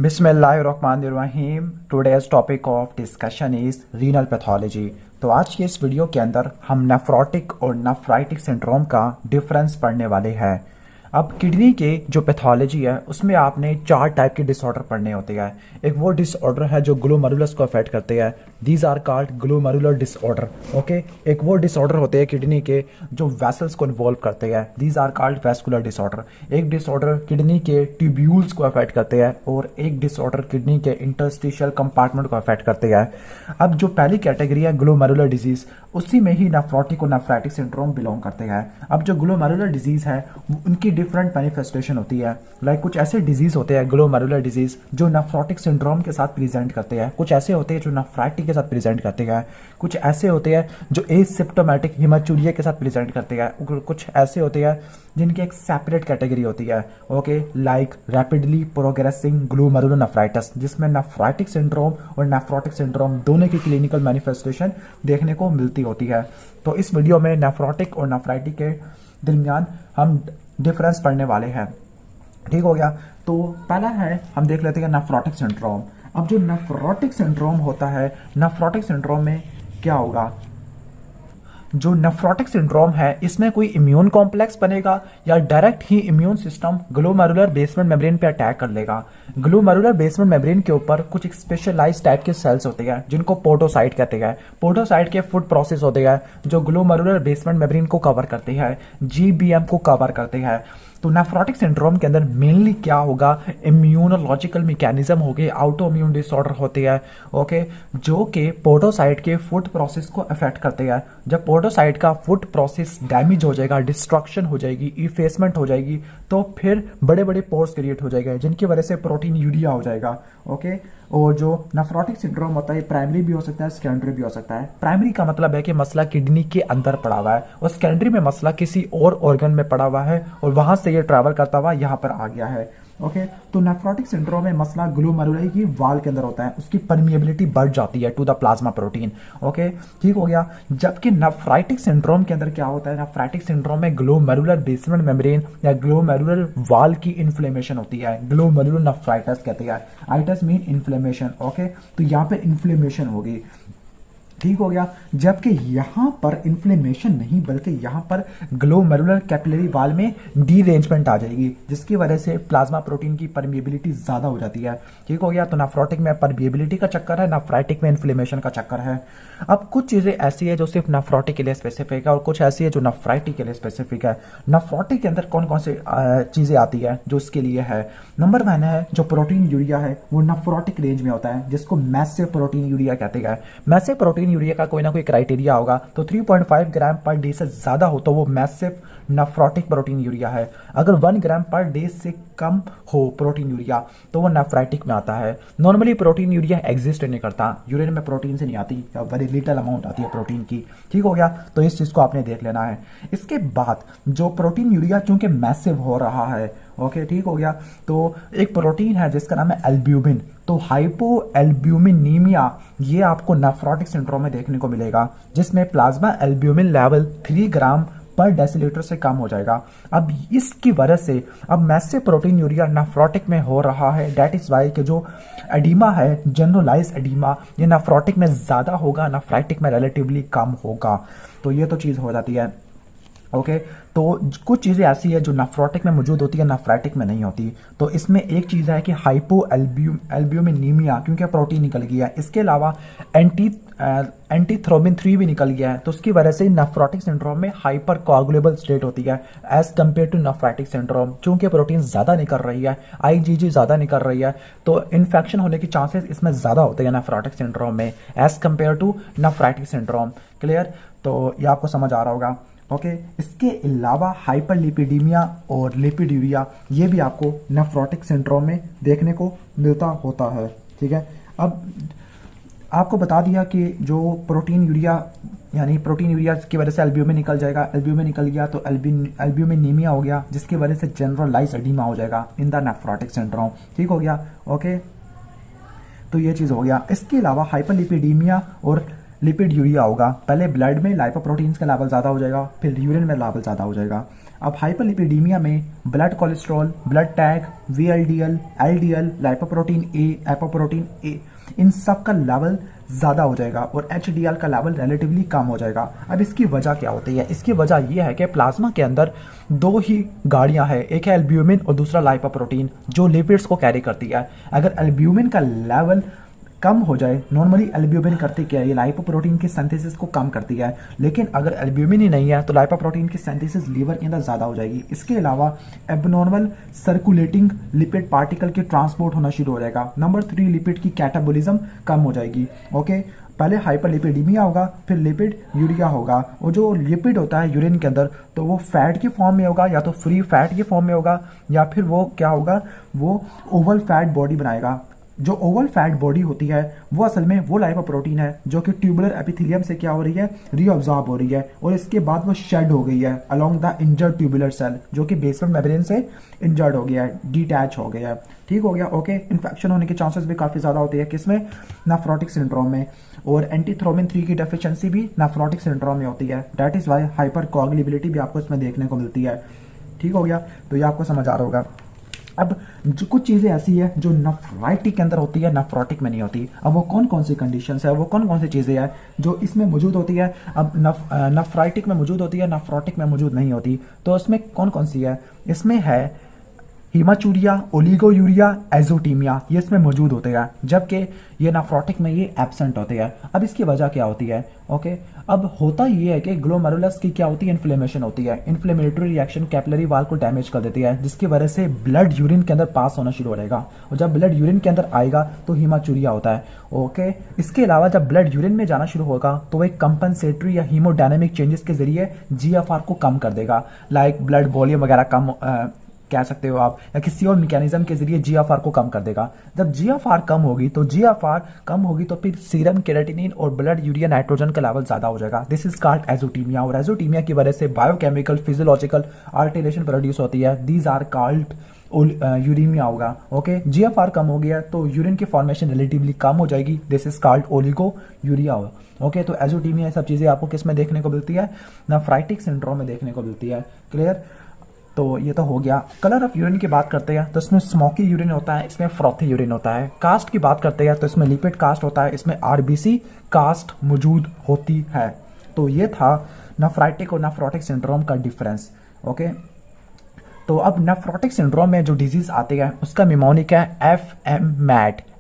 बिस्मिल्लाहिर्रहमानिर्रहीम। Today's topic of discussion is renal pathology. तो आज की इस वीडियो के अंदर हम नेफ्रोटिक और नेफ्राइटिक सिंड्रोम का डिफरेंस पढ़ने वाले हैं। अब किडनी के जो पैथोलॉजी है उसमें आपने 4 टाइप के डिसऑर्डर पढ़ने होते हैं। एक वो डिसऑर्डर है जो ग्लोमेरुलस को अफेक्ट करते हैं, these are called glomerular disorder. Okay, एक वो डिसऑर्डर होते हैं किडनी के जो वेसल्स को इन्वॉल्व करते हैं, these are called vascular disorder. एक डिसऑर्डर किडनी के ट्यूब्यूल्स को अफेक्ट करते हैं और एक डिसऑर्डर किडनी के इंटरस्टिशियल कंपार्टमेंट को अफेक्ट करते हैं। अब जो पहली कैटेगरी है ग्लोमेरुलर डिजीज, उसी में ही नेफ्रोटिक और नेफ्राइटिक सिंड्रोम बिलोंग करते हैं। अब जो ग्लोमेरुलर डिजीज है उनकी डिफरेंट मैनिफेस्टेशन होती है। लाइक कुछ ऐसे डिजीज होते हैं ग्लोमेरुलर डिजीज जो नेफ्रोटिक सिंड्रोम के साथ प्रेजेंट करते हैं, कुछ ऐसे होते हैं जो नेफ्राइटिक के साथ प्रेजेंट करते हैं, कुछ ऐसे होते हैं जो एसिम्प्टोमेटिक हेमाचूरिया के साथ प्रेजेंट करते हैं, कुछ ऐसे होते हैं जिनकी एक सेपरेट कैटेगरी होती है। Okay, like rapidly progressing glomerular nephritis, जिसमें नेफ्राइटिक सिंड्रोम और नेफ्रोटिक सिंड्रोम दोनों की क्लिनिकल मैनिफेस्टेशन देखने को मिलती होती है। तो इस वीडियो में नेफ्रोटिक और नेफ्राइटिक के दरमियान हम डिफरेंस पढ़ने वाले हैं। ठीक हो गया। तो पहला है, हम देख लेते हैं नेफ्रोटिक सिंड्रोम। अब जो नेफ्रोटिक सिंड्रोम होता है, नेफ्रोटिक सिंड्रोम में क्या होगा, जो नेफ्रोटिक सिंड्रोम है इसमें कोई इम्यून कॉम्प्लेक्स बनेगा या डायरेक्ट ही immune system glomerular basement membrane पे अटैक कर लेगा। ग्लोमेरुलर बेसमेंट मेम्ब्रेन के ऊपर कुछ एक स्पेशलाइज्ड टाइप के सेल्स होते हैं जिनको पोडोसाइट कहते हैं। पोडोसाइट के फुट प्रोसेस होते हैं जो ग्लोमेरुलर बेसमेंट मेम्ब्रेन को कवर करते हैं, जीबीएम को कवर करते हैं। तो नेफ्रोटिक सिंड्रोम के अंदर मेनली क्या होगा, इम्यूनोलॉजिकल मैकेनिज्म हो गए, ऑटो इम्यून डिसऑर्डर होते हैं। ओके, जो कि पोडोसाइट के फुट प्रोसेस को अफेक्ट करते हैं। जब पोडोसाइट का फुट प्रोसेस डैमेज हो जाएगा, डिस्ट्रक्शन हो जाएगी, इफेसमेंट हो जाएगी, तो फिर बड़े बड़े पोर्स क्रिएट हो जाएंगे जिनकी वजह से प्रोटीन यूरिया हो जाएगा। ओके, और जो नेफ्रोटिक सिंड्रोम होता है प्राइमरी भी हो सकता है, सेकेंडरी भी हो सकता है। प्राइमरी का मतलब है कि मसला किडनी के अंदर पड़ा हुआ है और सेकेंडरी में मसला किसी और ऑर्गन में पड़ा हुआ है और वहां से ये ट्रैवल करता हुआ यहाँ पर आ गया है। ओके, तो नेफ्रोटिक सिंड्रोम में मसला ग्लोमेरुलाई की वाल के अंदर होता है, उसकी परमिएबिलिटी बढ़ जाती है to the plasma protein. Okay, ठीक हो गया। जबकि नेफ्राइटिक सिंड्रोम के अंदर क्या होता है, नेफ्राइटिक सिंड्रोम में ग्लोमेरुलर बेसमेंट मेम्ब्रेन या ग्लोमेरुलर वाल की इन्फ्लेमेशन होती है, ग्लोमेरुलर नेफ्राइटिस कहते हैं। Itis mean inflammation. ओके, तो यहाँ पे इन्फ्लेमेशन होगी। ठीक हो गया। जबकि यहां पर इन्फ्लेमेशन नहीं बल्कि यहां पर ग्लोमेरुलर कैपिलरी वाल में डीरेंजमेंट आ जाएगी जिसकी वजह से प्लाज्मा प्रोटीन की परमिएबिलिटी ज्यादा हो जाती है। ठीक हो गया। तो नेफ्रोटिक में परमिएबिलिटी का चक्कर है, नेफ्राइटिक में इन्फ्लेमेशन का चक्कर है। अब कुछ चीजें ऐसी है जो सिर्फ नेफ्रोटिक के लिए स्पेसिफिक है और कुछ ऐसी है जो नेफ्राइटिक के लिए स्पेसिफिक है। नेफ्रोटिक के अंदर कौन कौन सी चीजें आती है जो इसके लिए है, नंबर 1 है जो प्रोटीन यूरिया है, वो नेफ्रोटिक रेंज में होता है जिसको मैसिव प्रोटीन यूरिया कहते हैं। मैसिव प्रोटीन यूरिया का कोई ना कोई क्राइटेरिया होगा, तो 3.5 ग्राम पर डे से ज्यादा हो तो वो मैसिव नेफ्रोटिक प्रोटीन यूरिया है। अगर 1 ग्राम पर डे से कम हो प्रोटीन यूरिया तो वो नेफ्राइटिक में आता है। नॉर्मली प्रोटीन यूरिया एग्जिस्ट नहीं करता, यूरिन में प्रोटीन से नहीं आती, वेरी लिटिल अमाउंट आती है प्रोटीन की। ठीक हो गया। तो इस चीज को आपने देख लेना है। इसके बाद जो प्रोटीन यूरिया चूंकि मैसिव हो रहा है, ओके, ठीक हो गया, तो एक प्रोटीन है जिसका नाम है एल्ब्यूमिन। तो हाइपो एल्ब्यूमिनीमिया ये आपको नेफ्रोटिक सिंड्रोम में देखने को मिलेगा जिसमें प्लाज्मा एल्ब्यूमिन लेवल 3 ग्राम पर डेसीलीटर से कम हो जाएगा। अब इसकी वजह से अब मैसिव प्रोटीन यूरिया नेफ्रोटिक में हो रहा है। दैट इज वाई कि जो एडीमा है, जनरलाइज एडीमा, ये नेफ्रोटिक में ज्यादा होगा, नेफ्राइटिक में रिलेटिवली कम होगा। तो ये तो चीज हो जाती है। ओके, तो कुछ चीज़ें ऐसी है जो नेफ्रोटिक में मौजूद होती है, नेफ्राइटिक में नहीं होती। तो इसमें एक चीज़ है कि हाइपो एल्ब्यूमिनीमिया, क्योंकि प्रोटीन निकल गया है। इसके अलावा एंटीथ्रोबिन 3 भी निकल गया है, तो उसकी वजह से नेफ्रोटिक सिंड्रोम में हाइपर कोआगुलेबल स्टेट होती है as compare to nephritic syndrome. चूंकि प्रोटीन ज़्यादा निकल रही है, आईजीजी ज़्यादा निकल रही है, तो इन्फेक्शन होने की चांसेस इसमें ज़्यादा होते हैं नेफ्रोटिक सिंड्रोम में as compare to nephritic syndrome. Clear? तो ये आपको समझ आ रहा होगा। ओके, इसके अलावा हाइपरलिपिडीमिया और लिपिड्यूरिया ये भी आपको नेफ्रोटिक सिंड्रोम में देखने को मिलता होता है। ठीक है। अब आपको बता दिया कि जो प्रोटीन यूरिया यानी प्रोटीन यूरिया की वजह से एल्ब्यूमिन निकल जाएगा, एल्ब्यूमिन निकल गया तो एल्ब्यूमिनीमिया हो गया जिसकी वजह से जनरलाइज्ड एडीमा हो जाएगा इन द नेफ्रोटिक सिंड्रोम। ठीक हो गया। ओके, तो ये चीज़ हो गया। इसके अलावा हाइपरलिपिडीमिया और लिपिड यूरिया होगा। पहले ब्लड में लाइपोप्रोटीन्स का लेवल ज़्यादा हो जाएगा, फिर यूरिन में लेवल ज़्यादा हो जाएगा। अब हाइपरलिपिडीमिया में blood cholesterol, blood TAG, VLDL, LDL, lipoprotein A, apoprotein A, इन सब का लेवल ज़्यादा हो जाएगा और एचडीएल का लेवल रिलेटिवली कम हो जाएगा। अब इसकी वजह क्या होती है? इसकी वजह यह है कि प्लाज्मा के अंदर दो ही गाड़ियां हैं, एक है एल्ब्यूमिन और दूसरा लाइपोप्रोटीन, जो लिपिड्स को कैरी करती है। अगर एल्ब्यूमिन का लेवल कम हो जाए, नॉर्मली एल्ब्यूमिन करती क्या है, ये लाइपोप्रोटीन की सिंथेसिस को कम करती है, लेकिन अगर एल्ब्यूमिन ही नहीं है तो लाइपोप्रोटीन की सिंथेसिस लीवर के अंदर ज़्यादा हो जाएगी। इसके अलावा एबनॉर्मल सर्कुलेटिंग लिपिड पार्टिकल के ट्रांसपोर्ट होना शुरू हो जाएगा। नंबर 3, लिपिड की कैटाबोलिज्म कम हो जाएगी। ओके, पहले हाइपरलिपिडीमिया होगा, फिर लिपिड यूरिया होगा, और जो लिपिड होता है यूरिन के अंदर तो वो फैट की फॉर्म में होगा, या तो फ्री फैट की फॉर्म में होगा, या फिर वो क्या होगा, वो ओवल फैट बॉडी बनाएगा। जो ओवल फैट बॉडी होती है वो असल में वो लाइपोप्रोटीन है जो कि ट्यूबुलर एपिथेलियम से क्या हो रही है, रीअब्जॉर्ब हो रही है, और इसके बाद वो शेड हो गई है along the injured tubular cell, जो कि बेसमेंट मेम्ब्रेन से इंजर्ड हो गया है, डिटैच हो गया है। ठीक हो गया। ओके, इन्फेक्शन होने के चांसेस भी काफ़ी ज़्यादा होते हैं, किसमें, नेफ्रोटिक सिंड्रोम में, और एंटीथ्रोमिन 3 की डेफिशिएंसी भी नेफ्रोटिक सिंड्रोम में होती है। दैट इज़ वाई हाइपर कोagulability भी आपको इसमें देखने को मिलती है। ठीक हो गया, तो ये आपको समझ आ रहा होगा। अब जो कुछ चीज़ें ऐसी है जो नेफ्राइटिक के अंदर होती है, नेफ्रोटिक में नहीं होती। अब वो कौन कौन सी कंडीशंस है, वो कौन कौन सी चीज़ें हैं जो इसमें मौजूद होती है, अब नेफ्राइटिक में मौजूद होती है, नेफ्रोटिक में मौजूद नहीं होती। तो इसमें कौन कौन सी है? इसमें है हीमाचूरिया, ओलिगोयूरिया, एजोटीमिया, ये इसमें मौजूद होते हैं, जबकि ये नेफ्रोटिक में ये एब्सेंट होते हैं। अब इसकी वजह क्या होती है? ओके, अब होता ये है कि ग्लोमेरुलस की क्या होती है, इन्फ्लेमेशन होती है। इन्फ्लेमेटरी रिएक्शन कैपिलरी वाल को डैमेज कर देती है, जिसकी वजह से ब्लड यूरिन के अंदर पास होना शुरू हो जाएगा, और जब ब्लड यूरिन के अंदर आएगा तो हीमाचूरिया होता है। ओके, इसके अलावा जब ब्लड यूरिन में जाना शुरू होगा तो वो एक कंपनसेटरी या हीमोडायनेमिक चेंजेस के जरिए जीएफआर को कम कर देगा, लाइक ब्लड वॉल्यूम वगैरह कम कह सकते हो आप, या किसी और मैकेनिज्म के जरिए जीएफआर को कम कर देगा। जब जीएफआर कम होगी तो फिर सीरम केराटिनिन और ब्लड यूरिया नाइट्रोजन का लेवल ज्यादा हो जाएगा। दिस इज कॉल्ड एजोटीमिया, और एजोटीमिया की वजह से बायोकेमिकल फिजियोलॉजिकल आर्टिलेशन प्रोड्यूस होती है। दीज आर कॉल्ड यूरीमिया होगा। ओके, जीएफआर कम हो गया तो यूरिन की फॉर्मेशन रिलेटिवली कम हो जाएगी। This is called oligo urea होगा। ओके, तो एजोटीमिया ये सब चीजें आपको किस में देखने को मिलती है? नेफ्राइटिक सिंड्रोम में देखने को मिलती है। क्लियर? तो ये तो हो गया। कलर ऑफ यूरिन की बात करते हैं तो इसमें स्मोकी यूरिन होता है, इसमें फ्रॉथी यूरिन होता है। कास्ट की बात करते हैं तो इसमें लिपिड कास्ट होता है, इसमें आरबीसी कास्ट मौजूद होती है। तो ये था नेफ्राइटिक और नेफ्रोटिक सिंड्रोम का डिफरेंस। ओके, तो अब नेफ्रोटिक सिंड्रोम में जो डिजीज आती है उसका निमोनिक है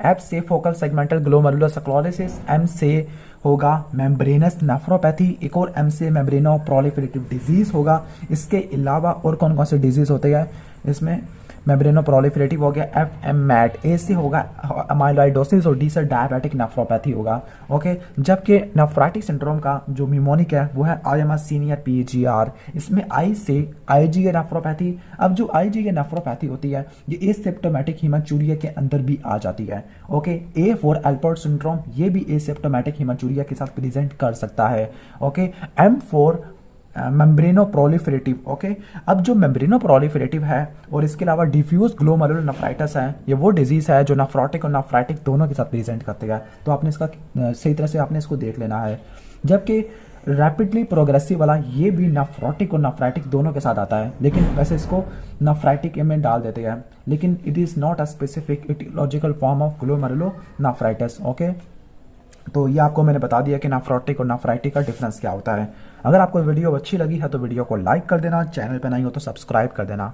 एफ से focal segmental glomerular sclerosis, M से होगा मेम्ब्रेनस नेफ्रोपैथी, एक और एम से मेम्ब्रेनो प्रोलिफरेटिव डिजीज होगा। इसके अलावा और कौन कौन से डिजीज होते हैं इसमें? मेम्ब्रेनो प्रोलिफरेटिव हो गया, एफ ए से होगा अमाइलॉइडोसिस, और डी से डायबिटिक नेफ्रोपैथी होगा। ओके, जबकि नेफ्राइटिक सिंड्रोम का जो निमोनिक है वो है आईएमएस सीनियर पीजीआर, इसमें आई से आईजीए नेफ्रोपैथी। अब जो आईजीए नेफ्रोपैथी होती है ये एसिम्प्टोमेटिक हीमाचूरिया के अंदर भी आ जाती है। ओके, ए फॉर एल्पर्ट सिंड्रोम, ये भी एसिम्प्टोमेटिक हीमाचूरिया के साथ प्रेजेंट कर सकता है। Okay, M for membranoproliferative. Okay, अब जो मेम्ब्रेनो प्रोलिफरेटिव है और इसके अलावा डिफ्यूज ग्लोमेरुलर नेफ्राइटिस है, ये वो डिजीज है जो नेफ्रोटिक और नेफ्राइटिक दोनों के साथ प्रेजेंट करते हैं। तो आपने इसका सही तरह से आपने इसको देख लेना है। जबकि रैपिडली प्रोग्रेसिव वाला ये भी नेफ्रोटिक और नेफ्राइटिक दोनों के साथ आता है, लेकिन वैसे इसको नेफ्राइटिक में डाल देते हैं, लेकिन it is not a specific aetiological form of glomerulo nephritis. Okay, तो ये आपको मैंने बता दिया कि नेफ्रोटिक और नेफ्राइटिक का डिफरेंस क्या होता है। अगर आपको वीडियो अच्छी लगी है तो वीडियो को लाइक कर देना, चैनल पर नहीं हो तो सब्सक्राइब कर देना।